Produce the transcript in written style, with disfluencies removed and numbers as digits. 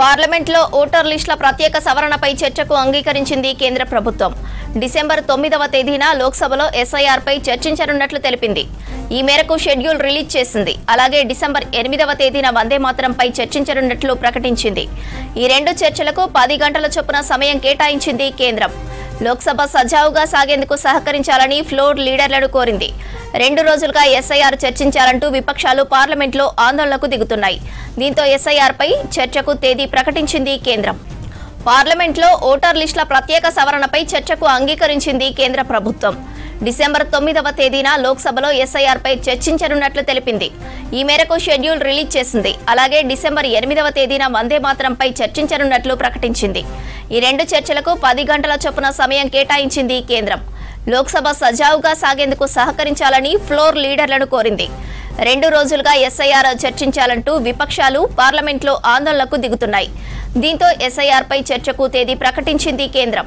పార్లమెంట్లో ఓటర్ లిస్టుల ప్రత్యేక సవరణపై చర్చకు అంగీకరించింది కేంద్ర ప్రభుత్వం. డిసెంబర్ 9వ తేదీన లోక్సభలో ఎస్ఐఆర్పై చర్చించనున్నట్లు తెలిపింది. ఈ మేరకు షెడ్యూల్ రిలీజ్ చేసింది. అలాగే డిసెంబర్ 8వ తేదీన వందే మాతరంపై చర్చించనున్నట్లు ప్రకటించింది. ఈ రెండు చర్చలకు 10 గంటల చొప్పున సమయం కేటాయించింది కేంద్రం. లోక్సభ సజావుగా సాగేందుకు సహకరించాలని ఫ్లోర్ లీడర్లను కోరింది. 2 రోజులుగా ఎస్ఐఆర్ చర్చించాలంటూ విపక్షాలు పార్లమెంట్లో ఆందోళనకు దిగుతున్నాయి. దీంతో ఎస్ఐఆర్పై చర్చకు తేదీ ప్రకటించింది కేంద్రం. పార్లమెంట్లో ఓటర్ లిస్టుల ప్రత్యేక సవరణపై చర్చకు అంగీకరించింది కేంద్ర ప్రభుత్వం. డిసెంబర్ 9వ తేదీన లోక్సభలో ఎస్ఐఆర్పై చర్చించనున్నట్లు తెలిపింది. ఈ మేరకు షెడ్యూల్ రిలీజ్ చేసింది. అలాగే డిసెంబర్ 8వ తేదీన వందే మాతరంపై చర్చించనున్నట్లు ప్రకటించింది. ఈ రెండు చర్చలకు 10 గంటల చొప్పున సమయం కేటాయించింది కేంద్రం. లోక్సభ సజావుగా సాగేందుకు సహకరించాలని ఫ్లోర్ లీడర్లను కోరింది. 2 రోజులుగా ఎస్ఐఆర్ చర్చించాలంటూ విపక్షాలు పార్లమెంట్లో ఆందోళనకు దిగుతున్నాయి. దీంతో ఎస్ఐఆర్పై చర్చకు తేదీ ప్రకటించింది కేంద్రం.